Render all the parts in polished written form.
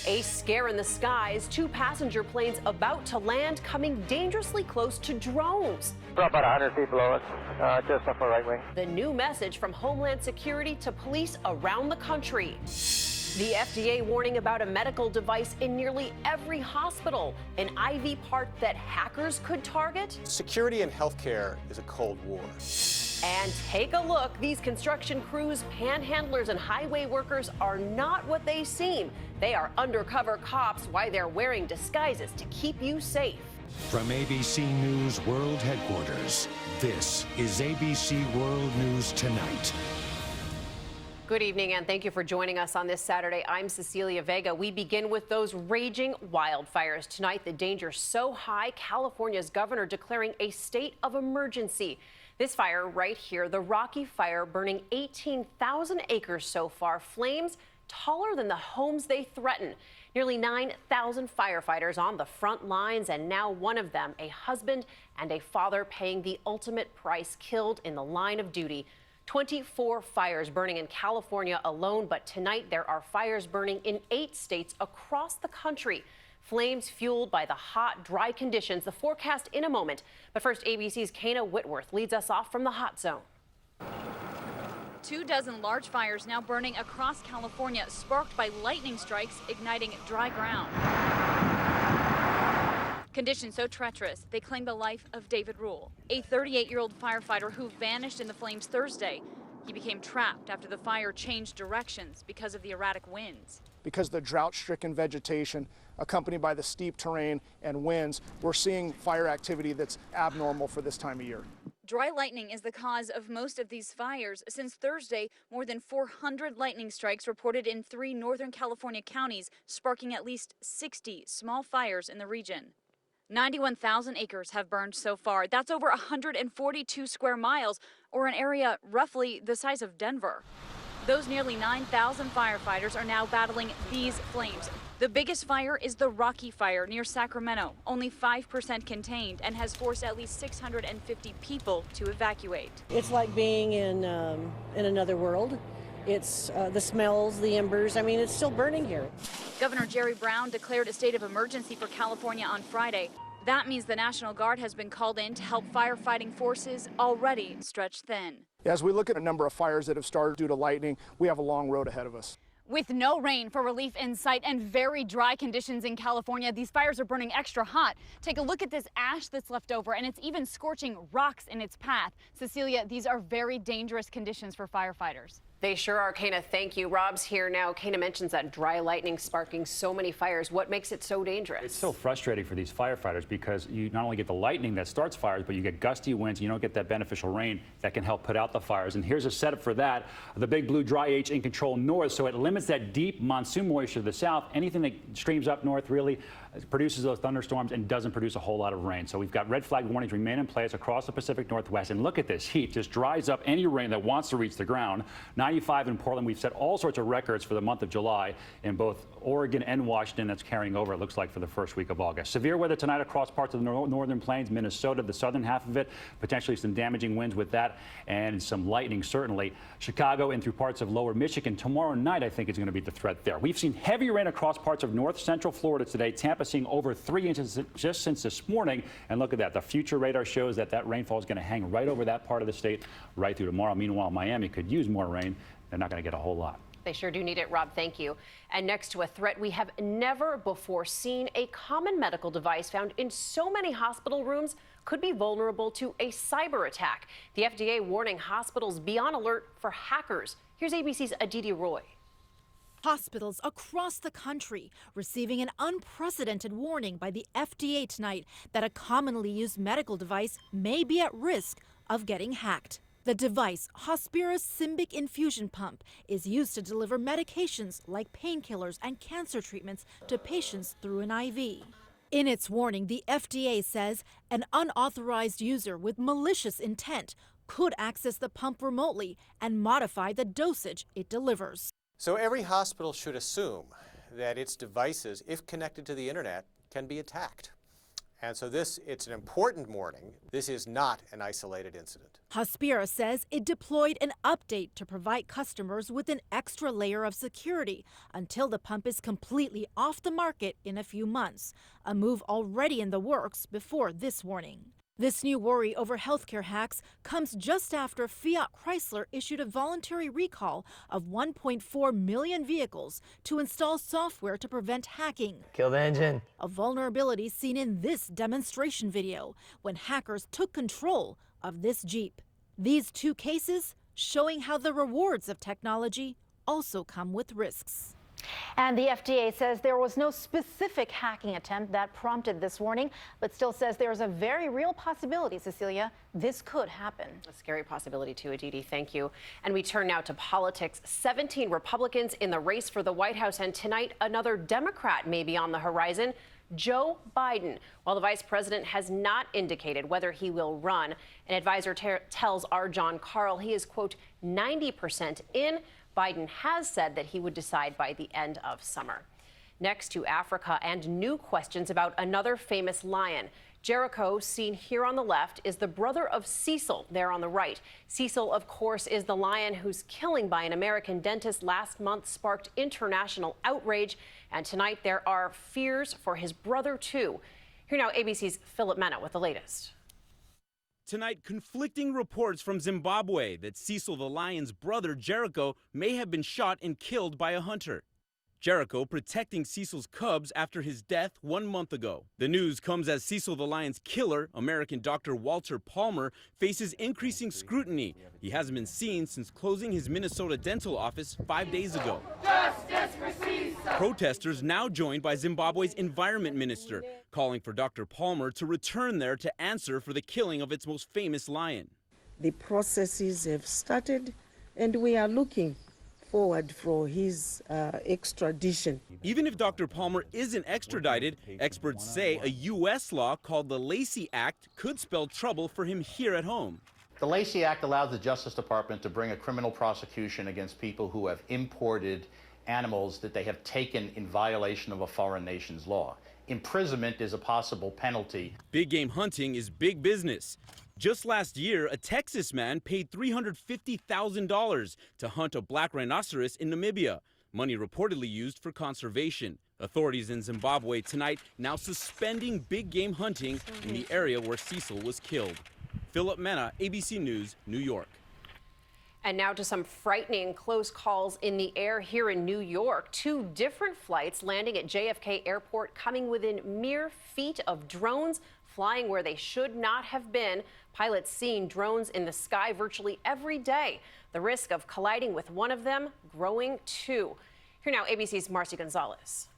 A scare in the skies, 2 passenger planes about to land coming dangerously close to drones. We're about 100 feet below us, just off our right wing. The new message from Homeland Security to police around the country. The FDA warning about a medical device in nearly every hospital, an IV part that hackers could target. Security in healthcare is a cold war. And take a look, these construction crews, panhandlers, and highway workers are not what they seem. They are undercover cops, why they're wearing disguises to keep you safe. From ABC News World Headquarters, this is ABC World News Tonight. Good evening, and thank you for joining us on this Saturday. I'm Cecilia Vega. We begin with those raging wildfires. Tonight, the danger so high, California's governor declaring a state of emergency. This fire right here, the Rocky Fire, burning 18,000 acres so far, flames taller than the homes they threaten. Nearly 9,000 firefighters on the front lines, and now one of them, a husband and a father, paying the ultimate price, killed in the line of duty. 24 fires burning in California alone, but tonight there are fires burning in 8 states across the country. Flames fueled by the hot, dry conditions. The forecast in a moment. But first, ABC's Kana Whitworth leads us off from the hot zone. 24 large fires now burning across California, sparked by lightning strikes igniting dry ground. Conditions so treacherous, they claim the life of David Rule, a 38-year-old firefighter who vanished in the flames Thursday. He became trapped after the fire changed directions because of the erratic winds. Because of the drought-stricken vegetation, accompanied by the steep terrain and winds, we're seeing fire activity that's abnormal for this time of year. Dry lightning is the cause of most of these fires. Since Thursday, more than 400 lightning strikes reported in 3 Northern California counties, sparking at least 60 small fires in the region. 91,000 acres have burned so far. That's over 142 square miles, or an area roughly the size of Denver. Those nearly 9,000 firefighters are now battling these flames. The biggest fire is the Rocky Fire near Sacramento, only 5% contained, and has forced at least 650 people to evacuate. It's like being in another world. It's the smells, the embers. I mean, it's still burning here. Governor Jerry Brown declared a state of emergency for California on Friday. That means the National Guard has been called in to help firefighting forces already stretched thin. As we look at a number of fires that have started due to lightning, we have a long road ahead of us. With no rain for relief in sight and very dry conditions in California, these fires are burning extra hot. Take a look at this ash that's left over, and it's even scorching rocks in its path. Cecilia, these are very dangerous conditions for firefighters. They sure are, Kana. Thank you. Rob's here now. Kana mentions that dry lightning sparking so many fires. What makes it so dangerous? It's so frustrating for these firefighters because you not only get the lightning that starts fires, but you get gusty winds. You don't get that beneficial rain that can help put out the fires. And here's a setup for that. The big blue dry H in control north, so it limits that deep monsoon moisture to the south. Anything that streams up north really produces those thunderstorms and doesn't produce a whole lot of rain. So we've got red flag warnings remain in place across the Pacific Northwest. And look at this heat, just dries up any rain that wants to reach the ground. 95 in Portland. We've set all sorts of records for the month of July in both Oregon and Washington. That's carrying over, it looks like, for the first week of August. Severe weather tonight across parts of the northern plains, Minnesota, the southern half of it, potentially some damaging winds with that, and some lightning certainly. Chicago and through parts of lower Michigan. Tomorrow night, I think, is going to be the threat there. We've seen heavy rain across parts of north central Florida today. Tampa seeing over 3 inches just since this morning. And look at that. The future radar shows that that rainfall is going to hang right over that part of the state right through tomorrow. Meanwhile, Miami could use more rain. They're not going to get a whole lot. They sure do need it, Rob. Thank you. And next to a threat we have never before seen, a common medical device found in so many hospital rooms could be vulnerable to a cyber attack. The FDA warning hospitals be on alert for hackers. Here's ABC's Aditi Roy. Hospitals across the country receiving an unprecedented warning by the FDA tonight that a commonly used medical device may be at risk of getting hacked. The device, Hospira's Symbic infusion pump, is used to deliver medications like painkillers and cancer treatments to patients through an IV. In its warning, the FDA says an unauthorized user with malicious intent could access the pump remotely and modify the dosage it delivers. So every hospital should assume that its devices, if connected to the internet, can be attacked. And so it's an important warning. This is not an isolated incident. Hospira says it deployed an update to provide customers with an extra layer of security until the pump is completely off the market in a few months, a move already in the works before this warning. This new worry over healthcare hacks comes just after Fiat Chrysler issued a voluntary recall of 1.4 million vehicles to install software to prevent hacking. Kill the engine. A vulnerability seen in this demonstration video when hackers took control of this Jeep. These two cases showing how the rewards of technology also come with risks. And the FDA says there was no specific hacking attempt that prompted this warning, but still says there is a very real possibility, Cecilia, this could happen. A scary possibility too, Aditi. Thank you. And we turn now to politics. 17 Republicans in the race for the White House, and tonight another Democrat may be on the horizon, Joe Biden. While the vice president has not indicated whether he will run, an advisor tells our John Carl he is, quote, 90% in. Biden has said that he would decide by the end of summer. Next to Africa and new questions about another famous lion. Jericho, seen here on the left, is the brother of Cecil there on the right. Cecil, of course, is the lion whose killing by an American dentist last month sparked international outrage. And tonight there are fears for his brother, too. Here now, ABC's Philip Mena with the latest. Tonight, conflicting reports from Zimbabwe that Cecil the lion's brother, Jericho, may have been shot and killed by a hunter. Jericho protecting Cecil's cubs after his death 1 month ago. The news comes as Cecil the lion's killer, American Dr. Walter Palmer, faces increasing scrutiny. He hasn't been seen since closing his Minnesota dental office 5 days ago. Justice for Cecil! Protesters now joined by Zimbabwe's environment minister, calling for Dr. Palmer to return there to answer for the killing of its most famous lion. The processes have started, and we are looking forward for his extradition. Even if Dr. Palmer isn't extradited, experts say a U.S. law called the Lacey Act could spell trouble for him here at home. The Lacey Act allows the Justice Department to bring a criminal prosecution against people who have imported animals that they have taken in violation of a foreign nation's law. Imprisonment is a possible penalty. Big game hunting is big business. Just last year, a Texas man paid $350,000 to hunt a black rhinoceros in Namibia, money reportedly used for conservation. Authorities in Zimbabwe tonight now suspending big game hunting in the area where Cecil was killed. Philip Mena, ABC News, New York. And now to some frightening close calls in the air here in New York. 2 different flights landing at JFK Airport coming within mere feet of drones flying where they should not have been. Pilots seeing drones in the sky virtually every day. The risk of colliding with one of them growing too. Here now, ABC's Marcy Gonzalez.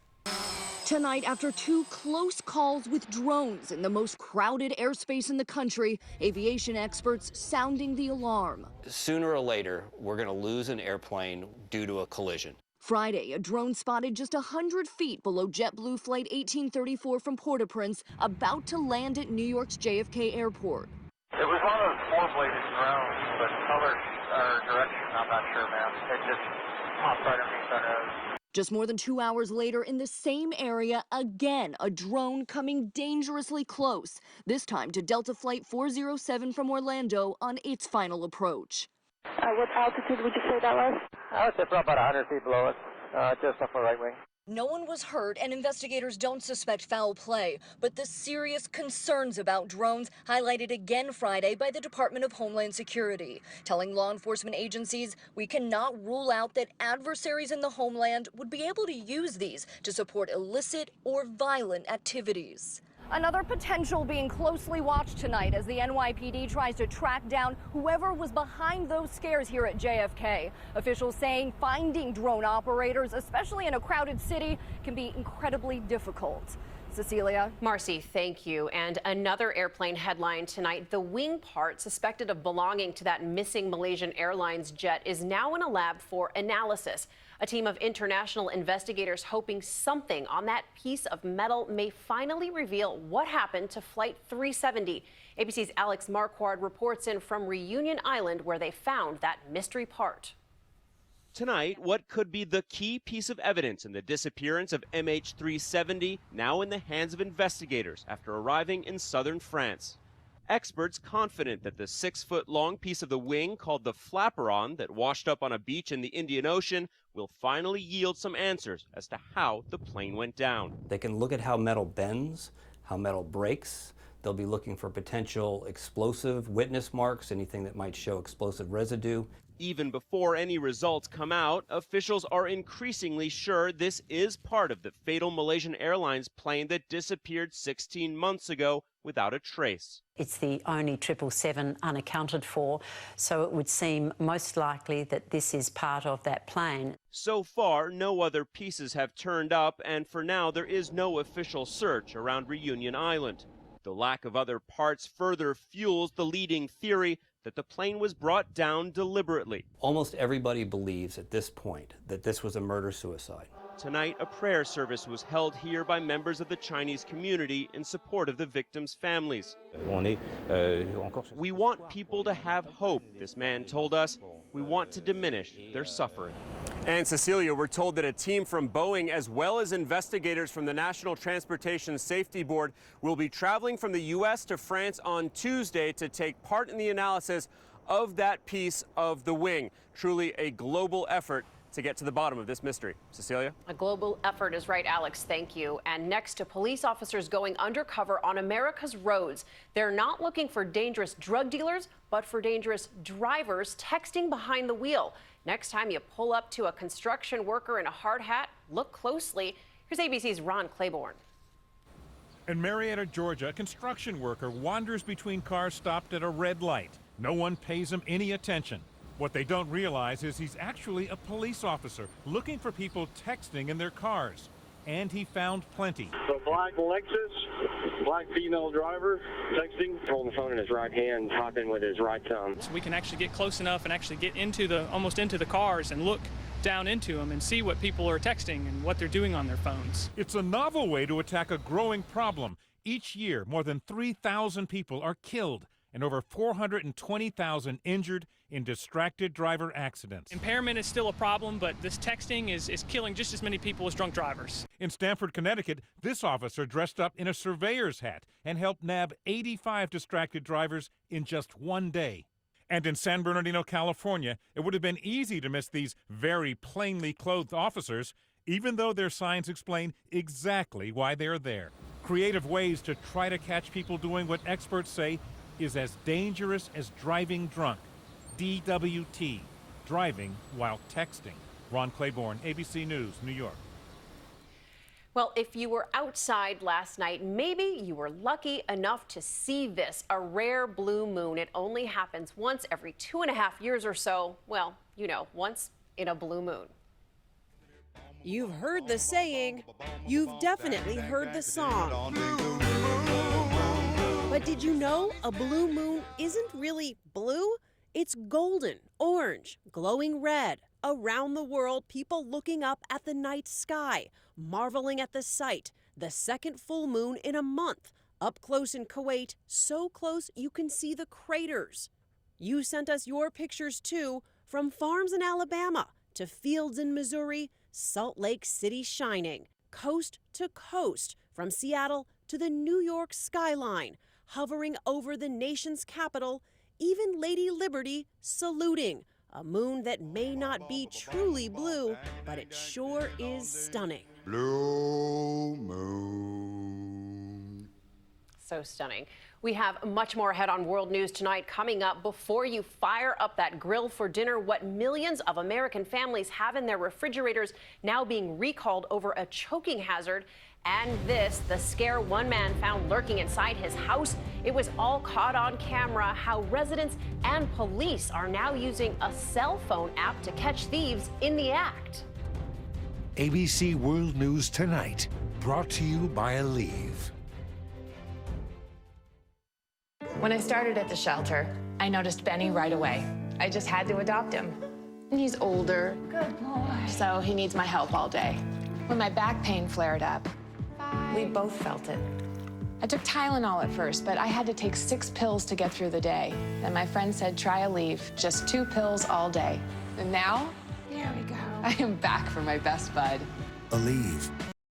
Tonight, after 2 close calls with drones in the most crowded airspace in the country, aviation experts sounding the alarm. Sooner or later, we're going to lose an airplane due to a collision. Friday, a drone spotted just 100 feet below JetBlue Flight 1834 from Port-au-Prince, about to land at New York's JFK Airport. It was one of those 4-bladed drones, but color or direction, I'm not sure, ma'am. It just popped right underneath our nose. Just more than 2 hours later, in the same area, again, a drone coming dangerously close, this time to Delta Flight 407 from Orlando on its final approach. What altitude would you say that was? I would say from about 100 feet below us, just off our right wing. No one was hurt, and investigators don't suspect foul play, but the serious concerns about drones highlighted again Friday by the Department of Homeland Security, telling law enforcement agencies we cannot rule out that adversaries in the homeland would be able to use these to support illicit or violent activities. Another potential being closely watched tonight as the NYPD tries to track down whoever was behind those scares here at JFK. Officials saying finding drone operators, especially in a crowded city, can be incredibly difficult. Cecilia. Marcy, thank you. And another airplane headline tonight. The wing part suspected of belonging to that missing Malaysian Airlines jet is now in a lab for analysis. A team of international investigators hoping something on that piece of metal may finally reveal what happened to Flight 370. ABC's Alex Marquardt reports in from Reunion Island, where they found that mystery part. Tonight, what could be the key piece of evidence in the disappearance of MH370, now in the hands of investigators after arriving in southern France. Experts confident that the 6-foot-long piece of the wing called the flaperon that washed up on a beach in the Indian Ocean will finally yield some answers as to how the plane went down. They can look at how metal bends, how metal breaks. They'll be looking for potential explosive witness marks, anything that might show explosive residue. Even before any results come out, officials are increasingly sure this is part of the fatal Malaysian Airlines plane that disappeared 16 months ago without a trace. It's the only 777 unaccounted for, so it would seem most likely that this is part of that plane. So far, no other pieces have turned up, and for now, there is no official search around Reunion Island. The lack of other parts further fuels the leading theory that the plane was brought down deliberately. Almost everybody believes at this point that this was a murder-suicide. Tonight, a prayer service was held here by members of the Chinese community in support of the victims' families. We want people to have hope, this man told us. We want to diminish their suffering. And Cecilia, we're told that a team from Boeing, as well as investigators from the National Transportation Safety Board, will be traveling from the U.S. to France on Tuesday to take part in the analysis of that piece of the wing. Truly a global effort to get to the bottom of this mystery. Cecilia? A global effort is right, Alex. Thank you. And next to police officers going undercover on America's roads, they're not looking for dangerous drug dealers, but for dangerous drivers texting behind the wheel. Next time you pull up to a construction worker in a hard hat, look closely. Here's ABC's Ron Claiborne. In Marietta, Georgia, a construction worker wanders between cars stopped at a red light. No one pays him any attention. What they don't realize is he's actually a police officer looking for people texting in their cars. And he found plenty. So black Lexus, black female driver, texting. Holding the phone in his right hand, typing with his right thumb. So we can actually get close enough and actually get into almost into the cars and look down into them and see what people are texting and what they're doing on their phones. It's a novel way to attack a growing problem. Each year, more than 3,000 people are killed and over 420,000 injured in distracted driver accidents. Impairment is still a problem, but this texting is killing just as many people as drunk drivers. In Stamford, Connecticut, this officer dressed up in a surveyor's hat and helped nab 85 distracted drivers in just one day. And in San Bernardino, California, it would have been easy to miss these very plainly clothed officers, even though their signs explain exactly why they're there. Creative ways to try to catch people doing what experts say is as dangerous as driving drunk. DWT, driving while texting. Ron Claiborne, ABC News, New York. Well, if you were outside last night, maybe you were lucky enough to see this, a rare blue moon. It only happens once every 2.5 years or so. Well, you know, once in a blue moon. You've heard the saying, you've definitely heard the song. But did you know a blue moon isn't really blue? It's golden, orange, glowing red. Around the world, people looking up at the night sky, marveling at the sight, the second full moon in a month. Up close in Kuwait, so close you can see the craters. You sent us your pictures too, from farms in Alabama to fields in Missouri, Salt Lake City shining, coast to coast, from Seattle to the New York skyline, hovering over the nation's capital, even Lady Liberty saluting. A moon that may not be truly blue, but it sure is stunning. Blue moon. So stunning. We have much more ahead on World News Tonight coming up. Before you fire up that grill for dinner, what millions of American families have in their refrigerators now being recalled over a choking hazard. And this, the scare one man found lurking inside his house. It was all caught on camera. How residents and police are now using a cell phone app to catch thieves in the act. ABC World News Tonight, brought to you by Aleve. When I started at the shelter, I noticed Benny right away. I just had to adopt him. He's older. Good boy. So he needs my help all day. When my back pain flared up, we both felt it. I took Tylenol at first, but I had to take 6 pills to get through the day. And my friend said, try Aleve, just 2 pills all day. And now, here we go. I am back for my best bud. Believe.